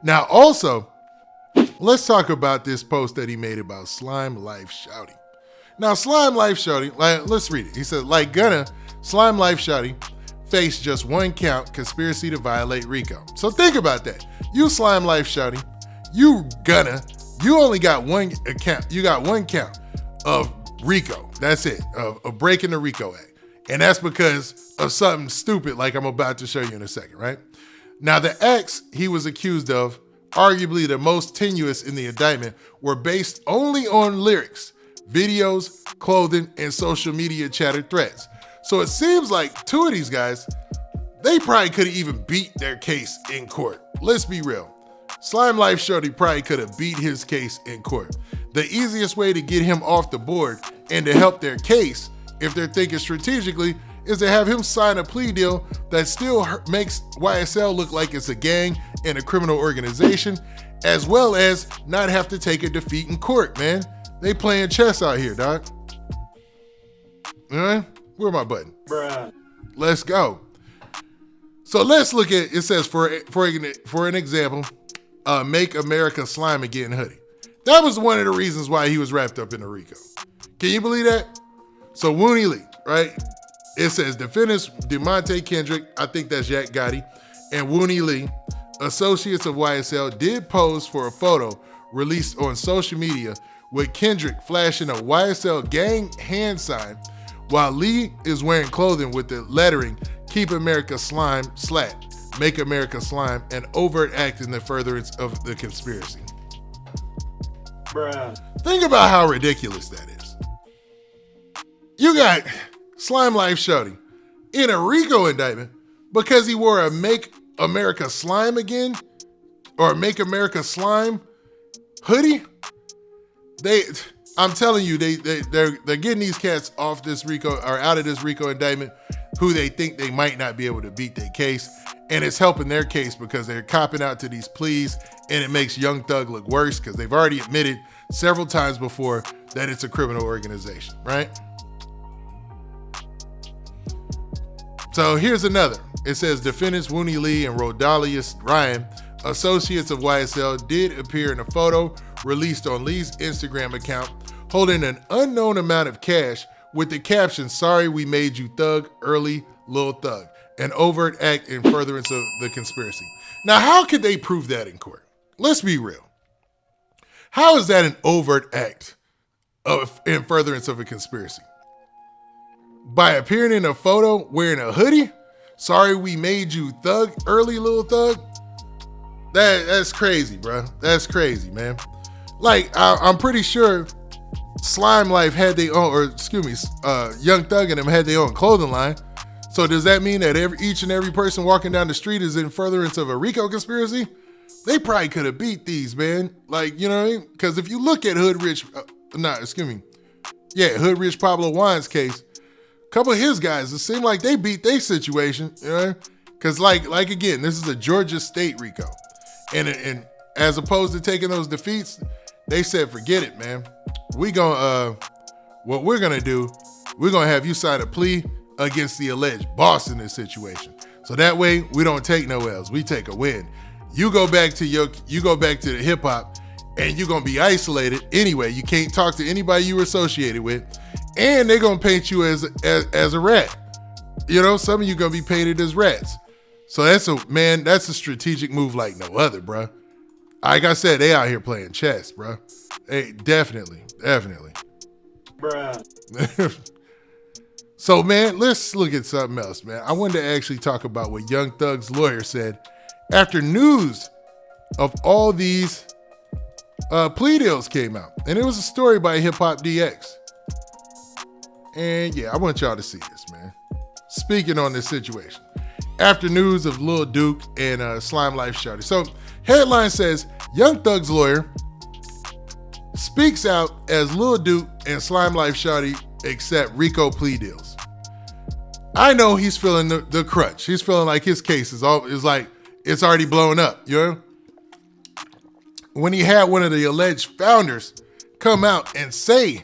Now, also, let's talk about this post that he made about Slimelife Shawty. Now, Slimelife Shawty, let's read it. He said, like Gunna, Slimelife Shawty faced just one count, conspiracy to violate RICO. So think about that. You Slimelife Shawty, you Gunna, you only got one account. You got one count of RICO. That's it, of breaking the RICO Act. And that's because of something stupid like I'm about to show you in a second, right? Now, the acts he was accused of, arguably the most tenuous in the indictment, were based only on lyrics, videos, clothing, and social media chatter threats. So it seems like two of these guys, they probably could have even beat their case in court. Let's be real. Slimelife Shawty probably could have beat his case in court. The easiest way to get him off the board and to help their case, if they're thinking strategically, is to have him sign a plea deal that still makes YSL look like it's a gang and a criminal organization, as well as not have to take a defeat in court, man. They playing chess out here, dog. All right? Where's my button? Bruh. Let's go. So let's look at, it says, for an example, Make America Slime Again hoodie. That was one of the reasons why he was wrapped up in the RICO. Can you believe that? So Wooney Lee, right? It says defendants DeMonte Kendrick, I think that's Yak Gotti, and Wooney Lee, associates of YSL, did pose for a photo released on social media with Kendrick flashing a YSL gang hand sign while Lee is wearing clothing with the lettering Keep America Slime / Make America Slime, an overt act in the furtherance of the conspiracy. Bruh. Think about how ridiculous that is. You got Slimelife Shawty in a RICO indictment because he wore a Make America Slime Again or Make America Slime hoodie. I'm telling you, they're getting these cats off this RICO or out of this RICO indictment who they think they might not be able to beat their case. And it's helping their case because they're copping out to these pleas, and it makes Young Thug look worse because they've already admitted several times before that it's a criminal organization, right? So here's another. It says defendants Wooney Lee and Rodalius Ryan, associates of YSL, did appear in a photo released on Lee's Instagram account holding an unknown amount of cash with the caption, "Sorry we made you thug early, Lil Thug," an overt act in furtherance of the conspiracy. Now, how could they prove that in court? Let's be real. How is that an overt act in furtherance of a conspiracy? By appearing in a photo wearing a hoodie? Sorry we made you thug early, Lil Thug? That's crazy, bro. That's crazy, man. Like, I'm pretty sure Slimelife had their own, or excuse me, Young Thug and them had their own clothing line. So does that mean that each and every person walking down the street is in furtherance of a RICO conspiracy? They probably could have beat these, man. Like, you know what I mean? Because if you look at Hood Rich Pablo Juan's case, a couple of his guys, it seemed like they beat their situation, you know? Because like again, this is a Georgia state RICO. And as opposed to taking those defeats, they said, forget it, man. What we're gonna do, we're gonna have you sign a plea against the alleged boss in this situation. So that way we don't take no L's, we take a win. You go back to the hip hop and you're gonna be isolated anyway. You can't talk to anybody you were associated with, and they're gonna paint you as a rat. You know, some of you gonna be painted as rats. So that's a strategic move like no other, bro. Like I said, they out here playing chess, bro. Hey, definitely. Bruh. So, man, let's look at something else, man. I wanted to actually talk about what Young Thug's lawyer said after news of all these plea deals came out. And it was a story by Hip Hop DX. And yeah, I want y'all to see this, man. Speaking on this situation. After news of Lil Duke and Slimelife Shawty. So, headline says, Young Thug's lawyer speaks out as Lil Duke and Slimelife Shawty accept RICO plea deals. I know he's feeling the crunch. He's feeling like his case is like it's already blown up, you know? When he had one of the alleged founders come out and say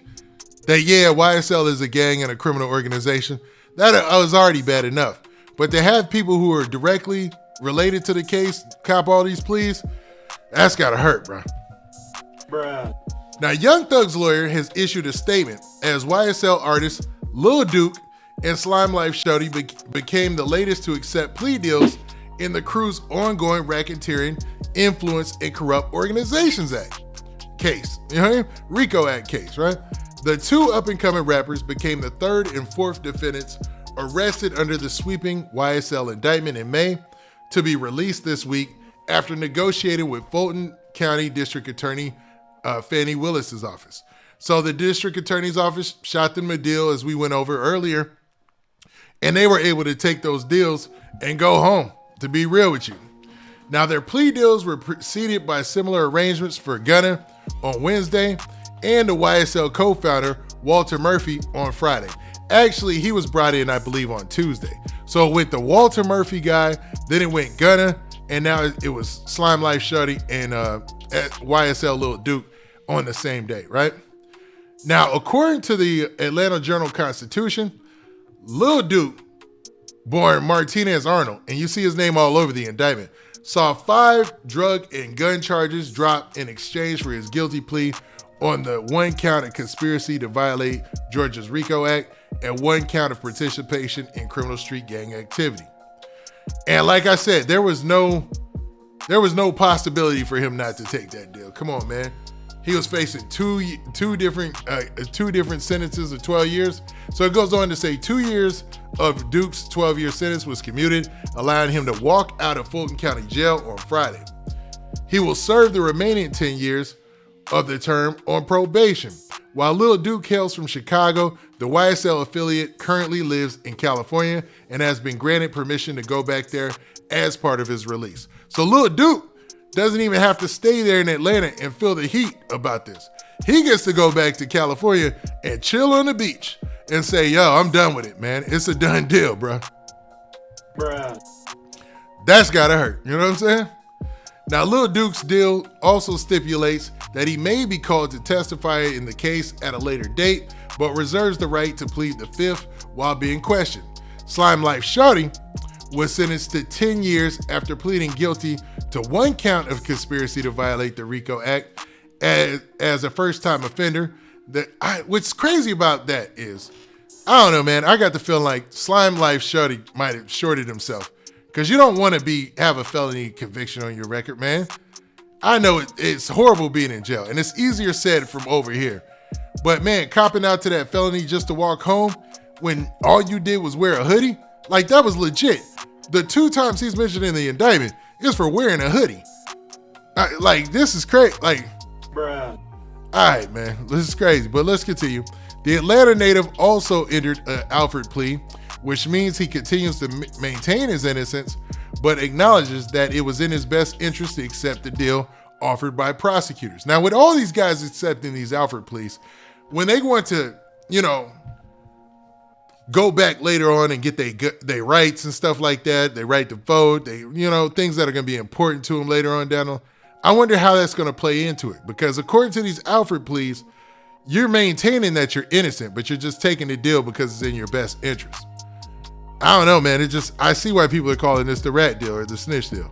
that, yeah, YSL is a gang and a criminal organization, that was already bad enough. But to have people who are directly related to the case cop all these pleas, That's gotta hurt, bro. Bruh. Now, Young Thug's lawyer has issued a statement as YSL artists Lil Duke and Slimelife Shawty became the latest to accept plea deals in the crew's ongoing racketeering, influence, and corrupt organizations act case. You know what I mean? RICO Act case, right? The two up-and-coming rappers became the third and fourth defendants arrested under the sweeping YSL indictment in May to be released this week after negotiating with Fulton County District Attorney Fannie Willis's office. So the district attorney's office shot them a deal, as we went over earlier, and they were able to take those deals and go home, to be real with you. Now, their plea deals were preceded by similar arrangements for Gunna on Wednesday and the YSL co-founder Walter Murphy on Friday. Actually, he was brought in, I believe, on Tuesday. So with the Walter Murphy guy, then it went Gunna, and now it was Slimelife Shawty and YSL Lil Duke on the same day, right? Now, according to the Atlanta Journal-Constitution, Lil Duke, born Martinez Arnold, and you see his name all over the indictment, saw 5 drug and gun charges dropped in exchange for his guilty plea on the 1 count of conspiracy to violate Georgia's RICO Act and 1 count of participation in criminal street gang activity. And like I said, there was no possibility for him not to take that deal. Come on, man. He was facing two different sentences of 12 years. So it goes on to say 2 years of Duke's 12-year sentence was commuted, allowing him to walk out of Fulton County Jail on Friday. He will serve the remaining 10 years of the term on probation. While Lil Duke hails from Chicago, the YSL affiliate currently lives in California and has been granted permission to go back there as part of his release. So Lil Duke doesn't even have to stay there in Atlanta and feel the heat about this. He gets to go back to California and chill on the beach and say, yo, I'm done with it, man. It's a done deal, bro. Bruh. That's gotta hurt. You know what I'm saying? Now, Lil Duke's deal also stipulates that he may be called to testify in the case at a later date, but reserves the right to plead the fifth while being questioned. Slimelife Shawty was sentenced to 10 years after pleading guilty to 1 count of conspiracy to violate the RICO Act as a first-time offender. What's crazy about that is, I don't know, man. I got the feeling like Slimelife Shawty might have shorted himself, because you don't want to have a felony conviction on your record, man. I know it's horrible being in jail, and it's easier said from over here. But man, copping out to that felony just to walk home when all you did was wear a hoodie, like that was legit. The 2 times he's mentioned in the indictment is for wearing a hoodie. Like, this is crazy. Like, bruh. All right, man, this is crazy, but let's continue. The Atlanta native also entered an Alford plea, which means he continues to maintain his innocence, but acknowledges that it was in his best interest to accept the deal offered by prosecutors. Now, with all these guys accepting these Alford pleas, when they want to, go back later on and get their rights and stuff like that, they right to vote, things that are going to be important to them later on down the line, I wonder how that's going to play into it, because according to these Alford pleas, you're maintaining that you're innocent, but you're just taking the deal because it's in your best interest. I don't know, man. I see why people are calling this the rat deal or the snitch deal.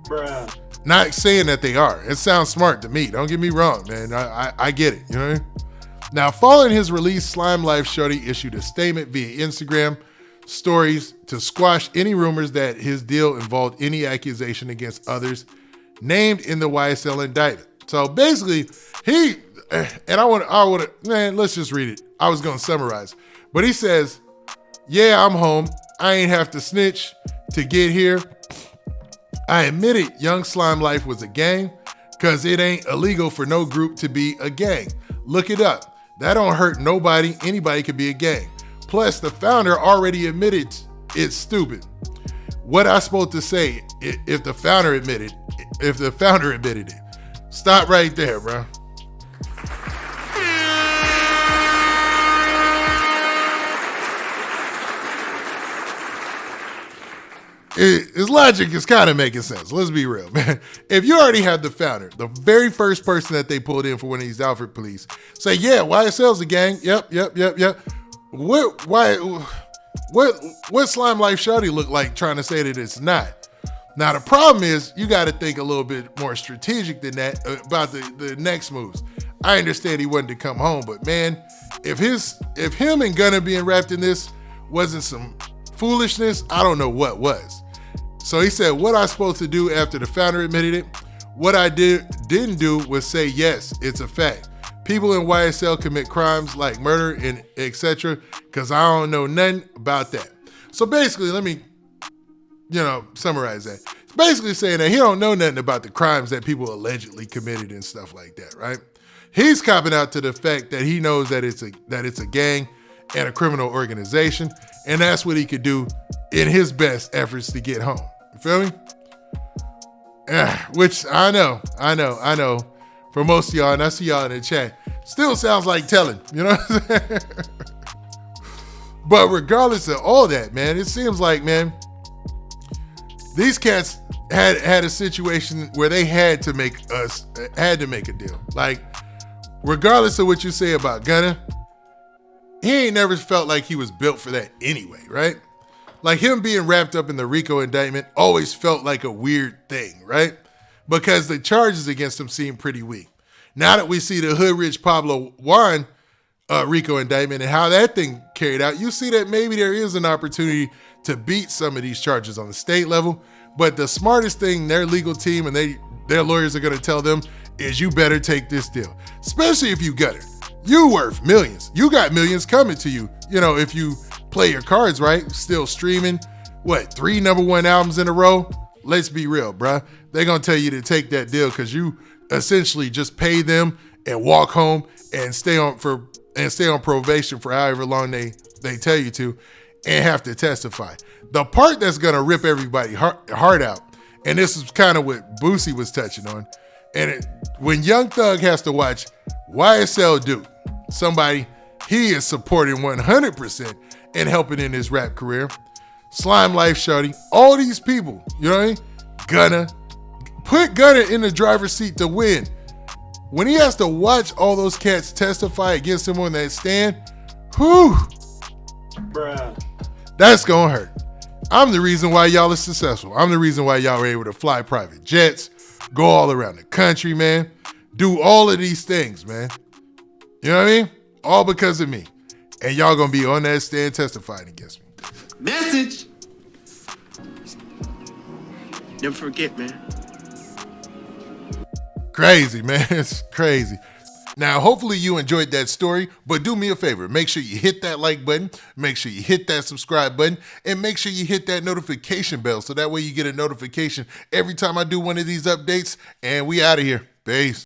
Bruh. Not saying that they are. It sounds smart to me. Don't get me wrong, man. I get it. You know what I mean? Now, following his release, Slimelife Shawty issued a statement via Instagram stories to squash any rumors that his deal involved any accusation against others named in the YSL indictment. So basically, let's just read it. I was going to summarize. But he says, yeah, I'm home. I ain't have to snitch to get here. I admitted Young Slimelife was a gang, because it ain't illegal for no group to be a gang. Look it up. That don't hurt nobody. Anybody could be a gang. Plus, the founder already admitted it's stupid. What I supposed to say if the founder admitted it? Stop right there, bro. His logic is kind of making sense. Let's be real, man. If you already have the founder, the very first person that they pulled in for one of these Alford police, say, yeah, YSL's a gang. Yep. What Slimelife Shawty look like trying to say that it's not? Now, the problem is you got to think a little bit more strategic than that about the next moves. I understand he wanted to come home, but man, if him and Gunna being wrapped in this wasn't some foolishness, I don't know what was. So he said, what I supposed to do after the founder admitted it? What I didn't do was say, yes, it's a fact. People in YSL commit crimes like murder and etc. because I don't know nothing about that. So basically, let me summarize that. It's basically saying that he don't know nothing about the crimes that people allegedly committed and stuff like that, right? He's copping out to the fact that he knows that it's a gang and a criminal organization, and that's what he could do in his best efforts to get home. You feel me? Which I know. For most of y'all, and I see y'all in the chat, still sounds like telling, you know what I'm saying? But regardless of all that, man, it seems like, man, these cats had a situation where they had to make a deal. Like, regardless of what you say about Gunna, he ain't never felt like he was built for that anyway, right? Like, him being wrapped up in the RICO indictment always felt like a weird thing, right? Because the charges against him seem pretty weak. Now that we see the Hood Rich Pablo Juan RICO indictment and how that thing carried out, you see that maybe there is an opportunity to beat some of these charges on the state level. But the smartest thing their legal team and their lawyers are going to tell them is you better take this deal, especially if you got it. You worth millions. You got millions coming to you. You know, if you play your cards right, still streaming, 3 #1 albums in a row? Let's be real, bruh. They're going to tell you to take that deal because you essentially just pay them and walk home and stay on probation for however long they tell you to and have to testify. The part that's going to rip everybody heart out, and this is kind of what Boosie was touching on, and when Young Thug has to watch YSL Duke, somebody he is supporting 100% and helping in his rap career, Slimelife Shawty, all these people, you know what I mean? Gunna. Put Gunna in the driver's seat to win. When he has to watch all those cats testify against him on that stand, whew, Bruh. that's gonna hurt. I'm the reason why y'all are successful. I'm the reason why y'all are able to fly private jets, go all around the country, man, do all of these things, man. You know what I mean? All because of me. And y'all gonna be on that stand testifying against me. Message. Never forget, man. Crazy, man. It's crazy. Now, hopefully you enjoyed that story, but do me a favor. Make sure you hit that like button, make sure you hit that subscribe button, and make sure you hit that notification bell so that way you get a notification every time I do one of these updates. And we out of here. Peace.